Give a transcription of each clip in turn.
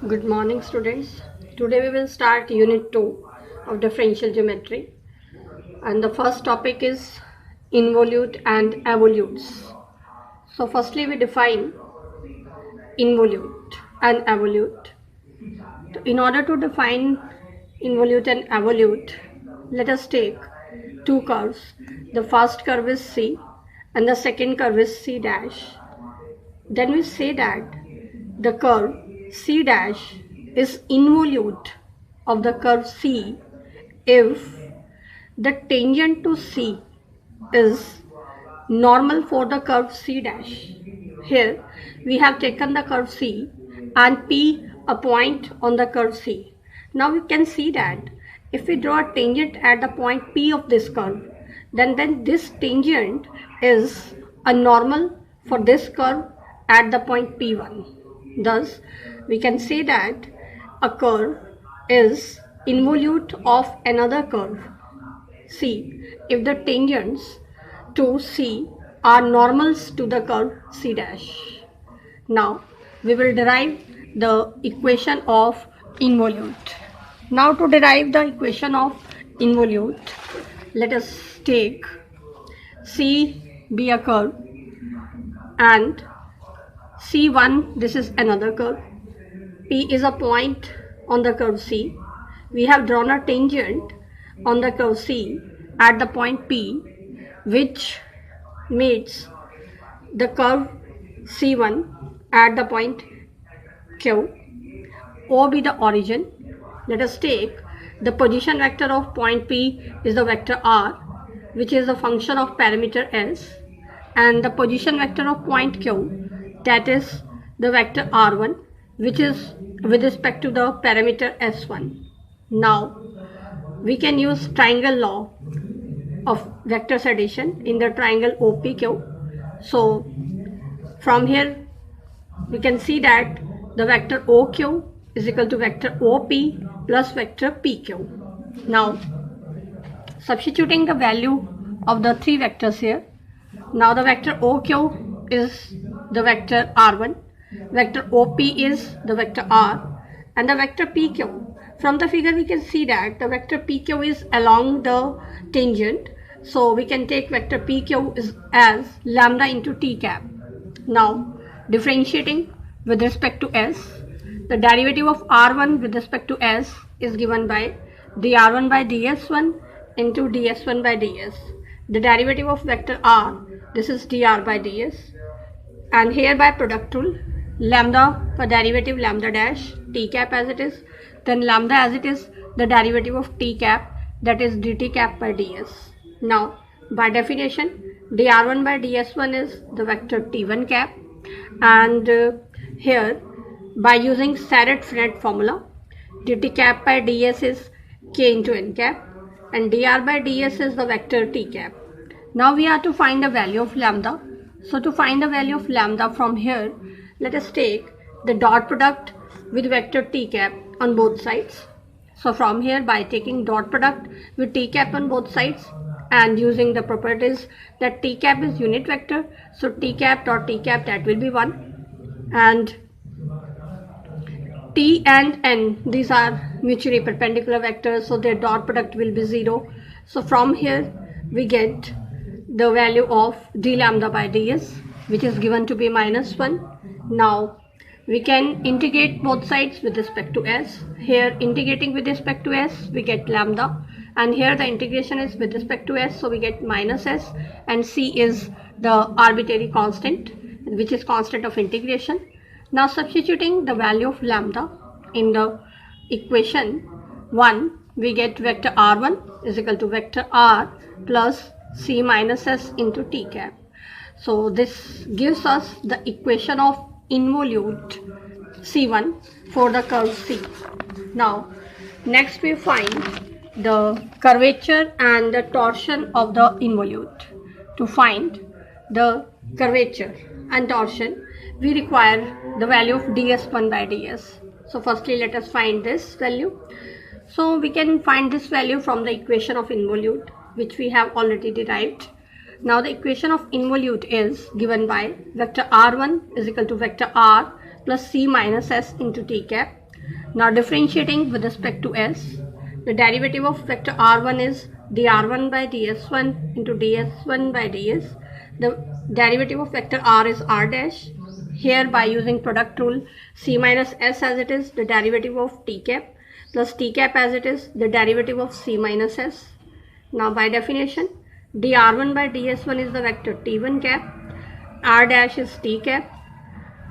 Good morning, students. Today we will start Unit 2 of Differential Geometry, and the first topic is involute and evolutes. So firstly we define involute and evolute. In order to define involute and evolute, let us take two curves. The first curve is C and the second curve is C dash. Then we say that the curve C dash is involute of the curve C if the tangent to C is normal for the curve C dash. Here we have taken the curve C and P a point on the curve C. Now we can see that if we draw a tangent at the point P of this curve, then this tangent is a normal for this curve at the point P1. Thus, we can say that a curve is involute of another curve C if the tangents to C are normals to the curve C dash. Now, we will derive the equation of involute. Now, to derive the equation of involute, let us take C be a curve and C1, this is another curve. P is a point on the curve C. We have drawn a tangent on the curve C at the point P, which meets the curve C1 at the point Q. O be the origin. Let us take the position vector of point P is the vector R, which is a function of parameter S, and the position vector of point Q, that is the vector R1, which is with respect to the parameter S1. Now we can use triangle law of vectors addition in the triangle OPQ. So from here we can see that the vector OQ is equal to vector OP plus vector PQ. Now substituting the value of the three vectors here, now the vector OQ is the vector R1, vector OP is the vector R, and the vector PQ. From the figure we can see that the vector PQ is along the tangent, so we can take vector PQ as lambda into t cap. Now differentiating with respect to S, the derivative of R1 with respect to S is given by dr1 by ds1 into ds1 by ds. The derivative of vector R, this is dr by ds, and here by product rule, lambda for derivative lambda dash t cap as it is, then lambda as it is the derivative of t cap, that is dt cap by ds. Now by definition, dr1 by ds1 is the vector t1 cap, and here by using Seret-Frenet formula, dt cap by ds is k into n cap and dr by ds is the vector t cap. Now we are to find the value of lambda. So to find the value of lambda from here, let us take the dot product with vector t cap on both sides. So from here, by taking dot product with t cap on both sides and using the properties that t cap is unit vector, so t cap dot t cap, that will be 1, and t and n, these are mutually perpendicular vectors, so their dot product will be 0. So from here we get the value of d lambda by ds, which is given to be -1. Now we can integrate both sides with respect to s. Here integrating with respect to s, we get lambda, and here the integration is with respect to s, so we get -s, and c is the arbitrary constant, which is constant of integration. Now substituting the value of lambda in the equation 1, we get vector r1 is equal to vector r plus c minus s into t cap. So this gives us the equation of involute C1 for the curve C. Now next we find the curvature and the torsion of the involute. To find the curvature and torsion, we require the value of ds1 by ds. So firstly let us find this value. So we can find this value from the equation of involute, which we have already derived. Now the equation of involute is given by vector r1 is equal to vector r plus c minus s into t cap. Now differentiating with respect to s, the derivative of vector r1 is dr1 by ds1 into ds1 by ds. The derivative of vector r is r dash. Here by using product rule, c minus s as it is, the derivative of t cap, plus t cap as it is, the derivative of c minus s. Now by definition, dr1 by ds1 is the vector t1 cap, r dash is t cap.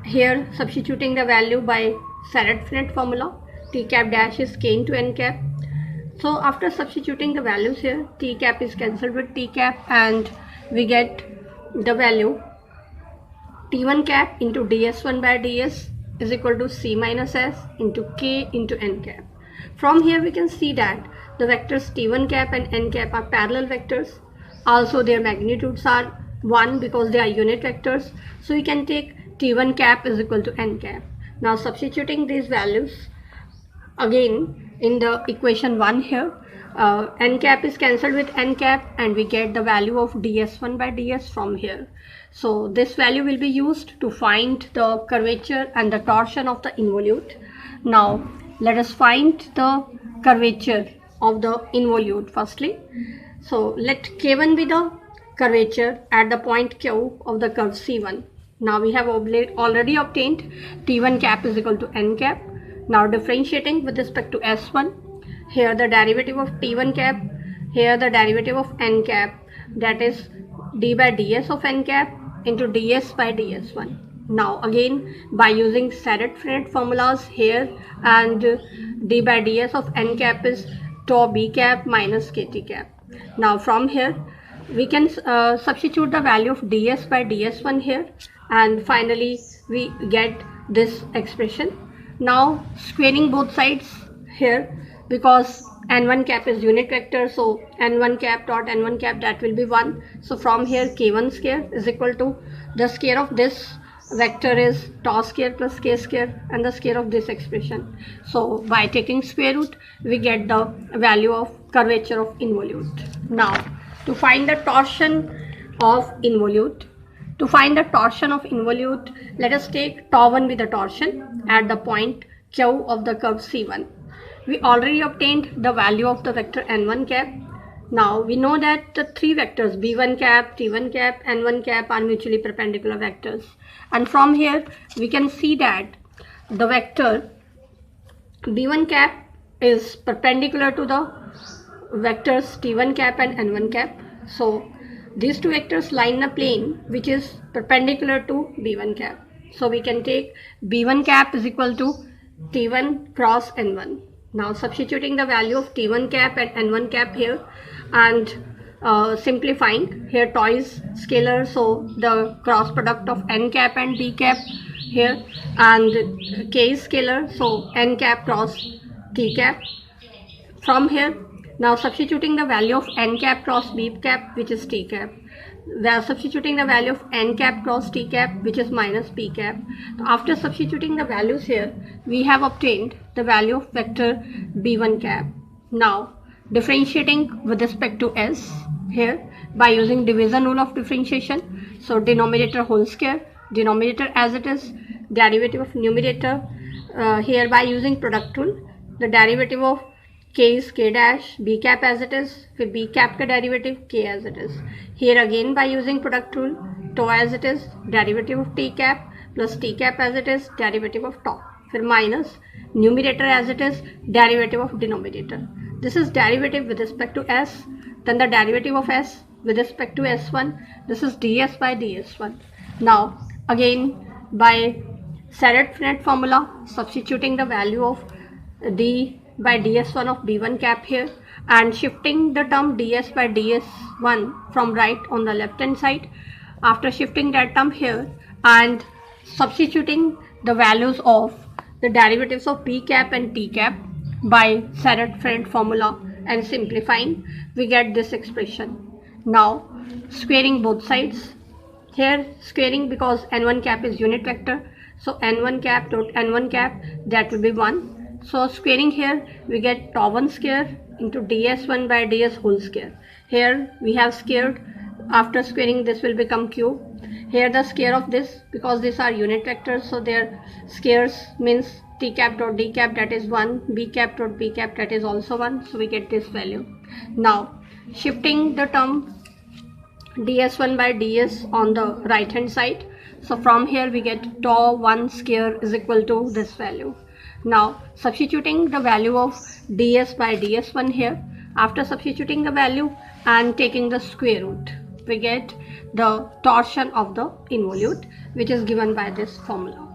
Here substituting the value by Sarrett-Frenet formula, t cap dash is k into n cap. So after substituting the values here, t cap is cancelled with t cap and we get the value t1 cap into ds1 by ds is equal to c minus s into k into n cap. From here we can see that the vectors t1 cap and n cap are parallel vectors. Also their magnitudes are 1 because they are unit vectors. So we can take t1 cap is equal to n cap. Now substituting these values again in the equation 1 here, n cap is cancelled with n cap and we get the value of ds1 by ds from here. So this value will be used to find the curvature and the torsion of the involute. Now let us find the curvature of the involute firstly. So let k1 be the curvature at the point q of the curve c1. Now we have already obtained t1 cap is equal to n cap. Now differentiating with respect to s1, here the derivative of t1 cap, here the derivative of n cap, that is d by ds of n cap into ds by ds1. Now again by using Sarrett-Frenet formulas here, and d by ds of n cap is tau b cap minus kt cap. Now from here we can substitute the value of ds by ds1 here, and finally we get this expression. Now squaring both sides here, because n1 cap is unit vector, so n1 cap dot n1 cap, that will be 1. So from here k1 square is equal to the square of this vector is tau square plus k square and the square of this expression. So by taking square root we get the value of curvature of involute. Now to find the torsion of involute, let us take tau1 with the torsion at the point q of the curve c1. We already obtained the value of the vector n1 cap. Now we know that the three vectors b1 cap, t1 cap, n1 cap are mutually perpendicular vectors, and from here we can see that the vector b1 cap is perpendicular to the vectors t1 cap and n1 cap. So these two vectors lie in a plane which is perpendicular to b1 cap. So we can take b1 cap is equal to t1 cross n1. Now substituting the value of t1 cap and n1 cap here and simplifying, here tau is scalar, so the cross product of n cap and d cap here, and k is scalar, so n cap cross t cap. From here now substituting the value of n cap cross b cap, which is t cap. We are substituting the value of n cap cross t cap, which is minus p cap. After substituting the values here, we have obtained the value of vector b1 cap. Now differentiating with respect to s here by using division rule of differentiation. So denominator whole square, denominator as it is, derivative of numerator, here by using product rule, the derivative of k is k dash, b cap as it is, फिर b cap का derivative k as it is. Here again by using product rule, tau as it is, derivative of t cap plus t cap as it is, derivative of tau, फिर minus numerator as it is, derivative of denominator. This is derivative with respect to s, then the derivative of s with respect to s1, this is ds by ds1. Now again by Sarrett-Frenet formula, substituting the value of d by ds1 of b1 cap here and shifting the term ds by ds1 from right on the left hand side. After shifting that term here and substituting the values of the derivatives of p cap and t cap by Sarrett-Frenet formula and simplifying, we get this expression. Now squaring both sides, here squaring because n1 cap is unit vector, so n1 cap dot n1 cap, that will be 1. So squaring here we get tau1 square into ds1 by ds whole square. Here we have squared, after squaring this will become cube. Here the square of this, because these are unit vectors, so their squares means t cap dot d cap, that is 1, b cap dot b cap, that is also 1, so we get this value. Now shifting the term ds1 by ds on the right hand side, so from here we get tau 1 square is equal to this value. Now substituting the value of ds by ds1 here, after substituting the value and taking the square root, we get the torsion of the involute, which is given by this formula.